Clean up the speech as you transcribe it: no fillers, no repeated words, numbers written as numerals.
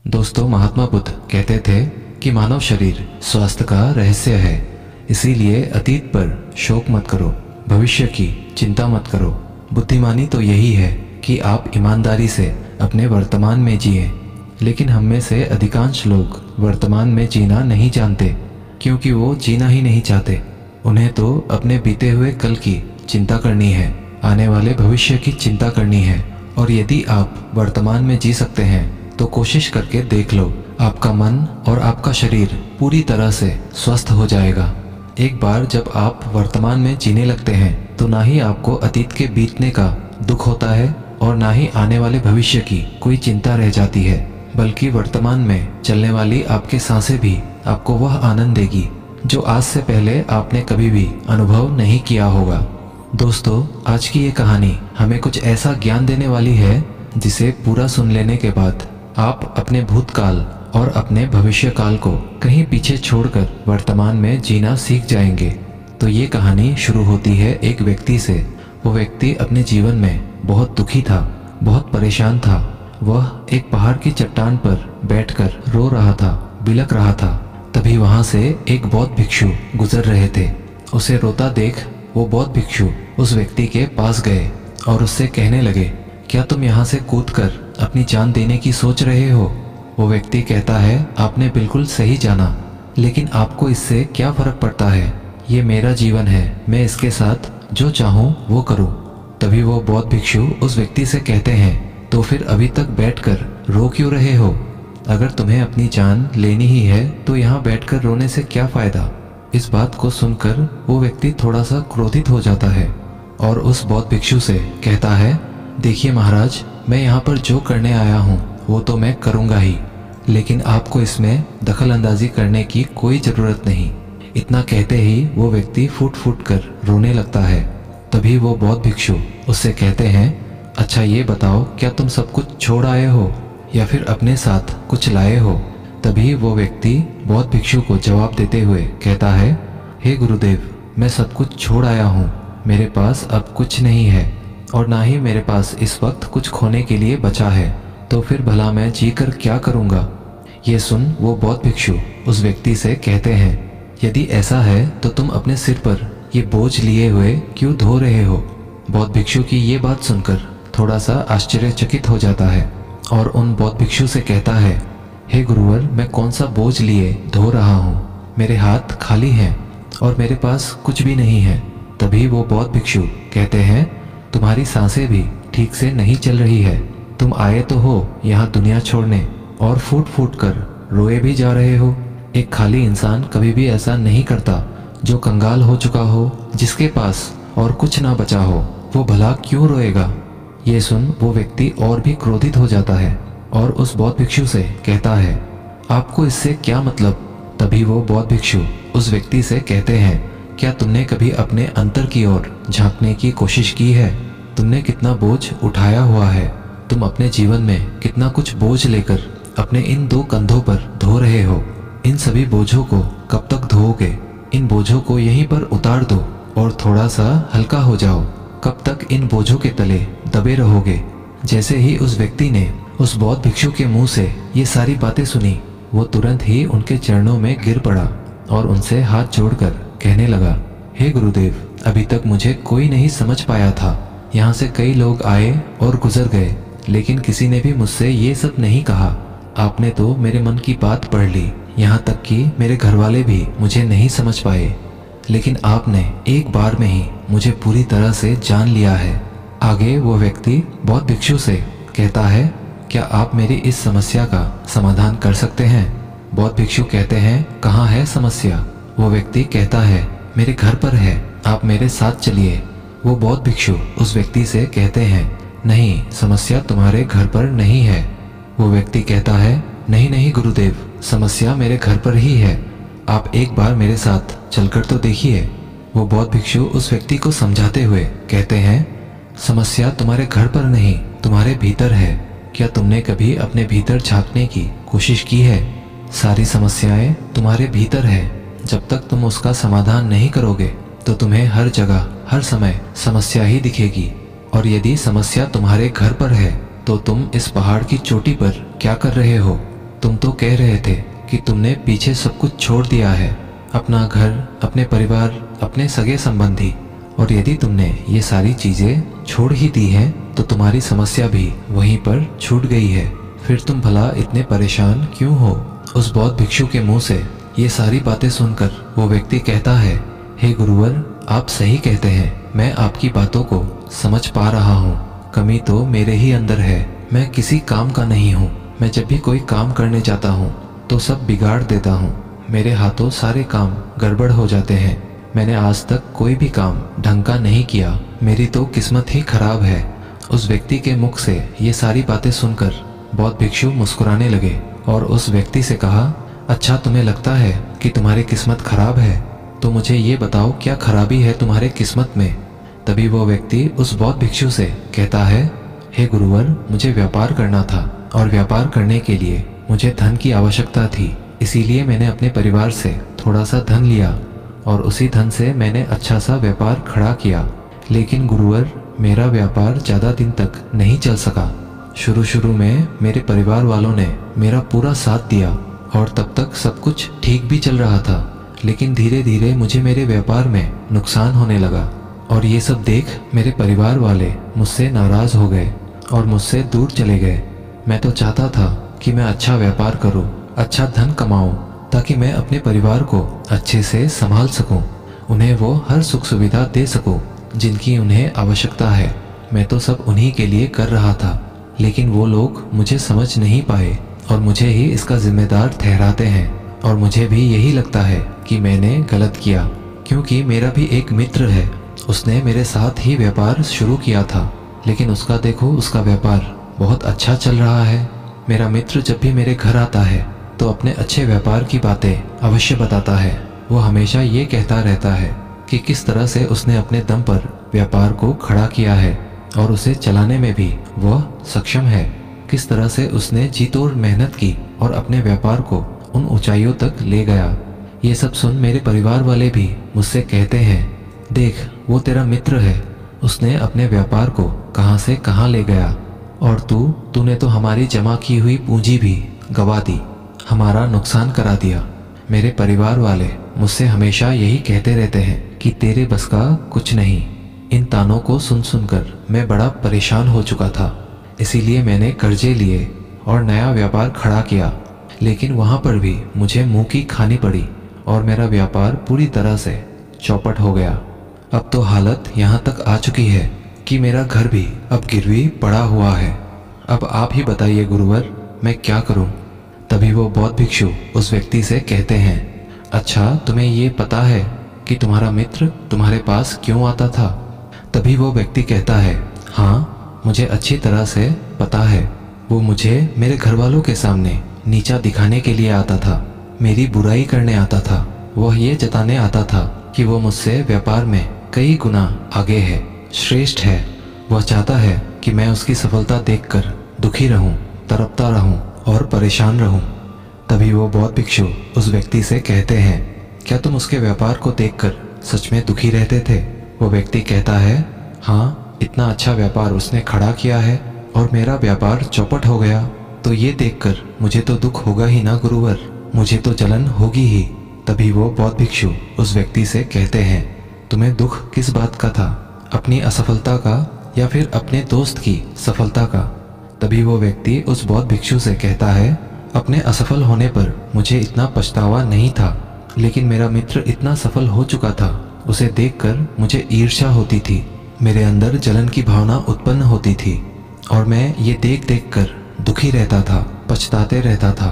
दोस्तों, महात्मा बुद्ध कहते थे कि मानव शरीर स्वास्थ्य का रहस्य है। इसीलिए अतीत पर शोक मत करो, भविष्य की चिंता मत करो। बुद्धिमानी तो यही है कि आप ईमानदारी से अपने वर्तमान में जिए। लेकिन हम में से अधिकांश लोग वर्तमान में जीना नहीं जानते, क्योंकि वो जीना ही नहीं चाहते। उन्हें तो अपने बीते हुए कल की चिंता करनी है, आने वाले भविष्य की चिंता करनी है। और यदि आप वर्तमान में जी सकते हैं तो कोशिश करके देख लो, आपका मन और आपका शरीर पूरी तरह से स्वस्थ हो जाएगा। एक बार जब आप वर्तमान में जीने लगते हैं तो ना ही आपको अतीत के बीतने का दुख होता है और ना ही आने वाले भविष्य की कोई चिंता रह जाती है, बल्कि वर्तमान में चलने वाली आपके सांसें भी आपको वह आनंद देगी जो आज से पहले आपने कभी भी अनुभव नहीं किया होगा। दोस्तों, आज की ये कहानी हमें कुछ ऐसा ज्ञान देने वाली है जिसे पूरा सुन लेने के बाद आप अपने भूतकाल और अपने भविष्य काल को कहीं पीछे छोड़कर वर्तमान में जीना सीख जाएंगे। तो ये कहानी शुरू होती है एक व्यक्ति से। वो व्यक्ति अपने जीवन में बहुत दुखी था, बहुत परेशान था। वह एक पहाड़ की चट्टान पर बैठकर रो रहा था, बिलख रहा था। तभी वहां से एक बौद्ध भिक्षु गुजर रहे थे। उसे रोता देख वो बौद्ध भिक्षु उस व्यक्ति के पास गए और उससे कहने लगे, क्या तुम यहाँ से कूदकर अपनी जान देने की सोच रहे हो? वो व्यक्ति कहता है, आपने बिल्कुल सही जाना, लेकिन आपको इससे क्या फर्क पड़ता है? ये मेरा जीवन है, मैं इसके साथ जो चाहूँ वो करूँ। तभी वो बौद्ध भिक्षु उस व्यक्ति से कहते हैं, तो फिर अभी तक बैठकर रो क्यों रहे हो? अगर तुम्हें अपनी जान लेनी ही है तो यहाँ बैठकर रोने से क्या फायदा? इस बात को सुनकर वो व्यक्ति थोड़ा सा क्रोधित हो जाता है और उस बौद्ध भिक्षु से कहता है, देखिए महाराज, मैं यहाँ पर जो करने आया हूँ वो तो मैं करूँगा ही, लेकिन आपको इसमें दखल अंदाजी करने की कोई ज़रूरत नहीं। इतना कहते ही वो व्यक्ति फूट फूट कर रोने लगता है। तभी वो बौद्ध भिक्षु उससे कहते हैं, अच्छा ये बताओ, क्या तुम सब कुछ छोड़ आए हो या फिर अपने साथ कुछ लाए हो? तभी वो व्यक्ति बौद्ध भिक्षु को जवाब देते हुए कहता है, हे गुरुदेव, मैं सब कुछ छोड़ आया हूँ। मेरे पास अब कुछ नहीं है और ना ही मेरे पास इस वक्त कुछ खोने के लिए बचा है, तो फिर भला मैं जीकर क्या करूँगा? ये सुन वो बौद्ध भिक्षु उस व्यक्ति से कहते हैं, यदि ऐसा है तो तुम अपने सिर पर ये बोझ लिए हुए क्यों धो रहे हो? बौद्ध भिक्षु की ये बात सुनकर थोड़ा सा आश्चर्यचकित हो जाता है और उन बौद्ध भिक्षु से कहता है, हे गुरुवर, मैं कौन सा बोझ लिए धो रहा हूँ? मेरे हाथ खाली हैं और मेरे पास कुछ भी नहीं है। तभी वो बौद्ध भिक्षु कहते हैं, तुम्हारी सांसें भी ठीक से नहीं चल रही है। तुम आए तो हो यहाँ दुनिया छोड़ने और फूट फूट कर रोए भी जा रहे हो। एक खाली इंसान कभी भी ऐसा नहीं करता। जो कंगाल हो चुका हो, जिसके पास और कुछ ना बचा हो, वो भला क्यों रोएगा? ये सुन वो व्यक्ति और भी क्रोधित हो जाता है और उस बौद्ध भिक्षु से कहता है, आपको इससे क्या मतलब? तभी वो बौद्ध भिक्षु उस व्यक्ति से कहते हैं, क्या तुमने कभी अपने अंतर की ओर झांकने की कोशिश की है? तुमने कितना बोझ उठाया हुआ है? तुम अपने जीवन में कितना कुछ बोझ लेकर अपने इन दो कंधों पर धो रहे हो? इन सभी बोझों को कब तक धोओगे? इन बोझों को यहीं पर उतार दो और थोड़ा सा हल्का हो जाओ। कब तक इन बोझों के तले दबे रहोगे? जैसे ही उस व्यक्ति ने उस बौद्ध भिक्षु के मुंह से ये सारी बातें सुनी, वो तुरंत ही उनके चरणों में गिर पड़ा और उनसे हाथ जोड़कर कहने लगा, हे गुरुदेव, अभी तक मुझे कोई नहीं समझ पाया था। यहाँ से कई लोग आए और गुजर गए, लेकिन किसी ने भी मुझसे ये सब नहीं कहा। आपने तो मेरे मन की बात पढ़ ली, यहाँ तक कि मेरे घरवाले भी मुझे नहीं समझ पाए, लेकिन आपने एक बार में ही मुझे पूरी तरह से जान लिया है। आगे वो व्यक्ति बौद्ध भिक्षु से कहता है, क्या आप मेरी इस समस्या का समाधान कर सकते हैं? बौद्ध भिक्षु कहते हैं, कहाँ है समस्या? वो व्यक्ति कहता है, मेरे घर पर है, आप मेरे साथ चलिए। वो बौद्ध भिक्षु उस व्यक्ति से कहते हैं, नहीं, समस्या तुम्हारे घर पर नहीं है। वो व्यक्ति कहता है, नहीं नहीं गुरुदेव, समस्या मेरे घर पर ही है। आप एक बार मेरे साथ चलकर तो देखिए। वो बौद्ध भिक्षु उस व्यक्ति को समझाते हुए कहते हैं, समस्या तुम्हारे घर पर नहीं, तुम्हारे भीतर है। क्या तुमने कभी अपने भीतर झांकने की कोशिश की है? सारी समस्याएं तुम्हारे भीतर है। जब तक तुम उसका समाधान नहीं करोगे तो तुम्हें हर जगह हर समय समस्या ही दिखेगी। और यदि समस्या तुम्हारे घर पर है तो तुम इस पहाड़ की चोटी पर क्या कर रहे हो? तुम तो कह रहे थे कि तुमने पीछे सब कुछ छोड़ दिया है, अपना घर, अपने परिवार, अपने सगे संबंधी, और यदि तुमने ये सारी चीज़ें छोड़ ही दी हैं तो तुम्हारी समस्या भी वहीं पर छूट गई है। फिर तुम भला इतने परेशान क्यों हो? उस बौद्ध भिक्षु के मुंह से ये सारी बातें सुनकर वो व्यक्ति कहता है, हे गुरुवर, आप सही कहते हैं, मैं आपकी बातों को समझ पा रहा हूँ। कमी तो मेरे ही अंदर है, मैं किसी काम का नहीं हूँ। मैं जब भी कोई काम करने जाता हूँ तो सब बिगाड़ देता हूँ। मेरे हाथों सारे काम गड़बड़ हो जाते हैं। मैंने आज तक कोई भी काम ढंग का नहीं किया। मेरी तो किस्मत ही खराब है। उस व्यक्ति के मुख से ये सारी बातें सुनकर बौद्ध भिक्षु मुस्कुराने लगे और उस व्यक्ति से कहा, अच्छा, तुम्हें लगता है कि तुम्हारी किस्मत खराब है, तो मुझे ये बताओ क्या खराबी है तुम्हारे किस्मत में? तभी वो व्यक्ति उस बौद्ध भिक्षु से कहता है, हे गुरुवर, मुझे व्यापार करना था और व्यापार करने के लिए मुझे धन की आवश्यकता थी। इसीलिए मैंने अपने परिवार से थोड़ा सा धन लिया और उसी धन से मैंने अच्छा सा व्यापार खड़ा किया। लेकिन गुरुवर, मेरा व्यापार ज़्यादा दिन तक नहीं चल सका। शुरू में मेरे परिवार वालों ने मेरा पूरा साथ दिया और तब तक सब कुछ ठीक भी चल रहा था। लेकिन धीरे धीरे मुझे मेरे व्यापार में नुकसान होने लगा और ये सब देख मेरे परिवार वाले मुझसे नाराज़ हो गए और मुझसे दूर चले गए। मैं तो चाहता था कि मैं अच्छा व्यापार करूं, अच्छा धन कमाऊं, ताकि मैं अपने परिवार को अच्छे से संभाल सकूं, उन्हें वो हर सुख सुविधा दे सकूं जिनकी उन्हें आवश्यकता है। मैं तो सब उन्हीं के लिए कर रहा था, लेकिन वो लोग मुझे समझ नहीं पाए और मुझे ही इसका जिम्मेदार ठहराते हैं। और मुझे भी यही लगता है कि मैंने गलत किया, क्योंकि मेरा भी एक मित्र है, उसने मेरे साथ ही व्यापार शुरू किया था, लेकिन उसका देखो, उसका व्यापार बहुत अच्छा चल रहा है। मेरा मित्र जब भी मेरे घर आता है तो अपने अच्छे व्यापार की बातें अवश्य बताता है। वो हमेशा ये कहता रहता है कि किस तरह से उसने अपने दम पर व्यापार को खड़ा किया है और उसे चलाने में भी वह सक्षम है। किस तरह से उसने जी तोड़ मेहनत की और अपने व्यापार को उन ऊंचाइयों तक ले गया। ये सब सुन मेरे परिवार वाले भी मुझसे कहते हैं, देख, वो तेरा मित्र है, उसने अपने व्यापार को कहाँ से कहाँ ले गया, और तूने तो हमारी जमा की हुई पूंजी भी गवा दी, हमारा नुकसान करा दिया। मेरे परिवार वाले मुझसे हमेशा यही कहते रहते हैं कि तेरे बस का कुछ नहीं। इन तानों को सुन सुनकर मैं बड़ा परेशान हो चुका था। इसीलिए मैंने कर्जे लिए और नया व्यापार खड़ा किया, लेकिन वहाँ पर भी मुझे मुंह की खानी पड़ी और मेरा व्यापार पूरी तरह से चौपट हो गया। अब तो हालत यहाँ तक आ चुकी है कि मेरा घर भी अब गिरवी पड़ा हुआ है। अब आप ही बताइए गुरुवर, मैं क्या करूं? तभी वो बौद्ध भिक्षु उस व्यक्ति से कहते हैं, अच्छा, तुम्हें ये पता है कि तुम्हारा मित्र तुम्हारे पास क्यों आता था? तभी वो व्यक्ति कहता है, हाँ, मुझे अच्छी तरह से पता है। वो मुझे मेरे घर वालों के सामने नीचा दिखाने के लिए आता था, मेरी बुराई करने आता था। वह ये जताने आता था कि वो मुझसे व्यापार में कई गुना आगे है, श्रेष्ठ है। वह चाहता है कि मैं उसकी सफलता देखकर दुखी रहूं, तड़पता रहूं और परेशान रहूं। तभी वो बौद्ध भिक्षु उस व्यक्ति से कहते हैं, क्या तुम उसके व्यापार को देखकर सच में दुखी रहते थे? वो व्यक्ति कहता है, हाँ, इतना अच्छा व्यापार उसने खड़ा किया है और मेरा व्यापार चौपट हो गया, तो ये देखकर मुझे तो दुख होगा ही ना गुरुवर, मुझे तो जलन होगी ही। तभी वो बौद्ध भिक्षु उस व्यक्ति से कहते हैं, तुम्हें दुख किस बात का था, अपनी असफलता का या फिर अपने दोस्त की सफलता का? तभी वो व्यक्ति उस बौद्ध भिक्षु से कहता है, अपने असफल होने पर मुझे इतना पछतावा नहीं था, लेकिन मेरा मित्र इतना सफल हो चुका था, उसे देखकर मुझे ईर्ष्या होती थी, मेरे अंदर जलन की भावना उत्पन्न होती थी और मैं ये देख देख कर दुखी रहता था, पछताते रहता था।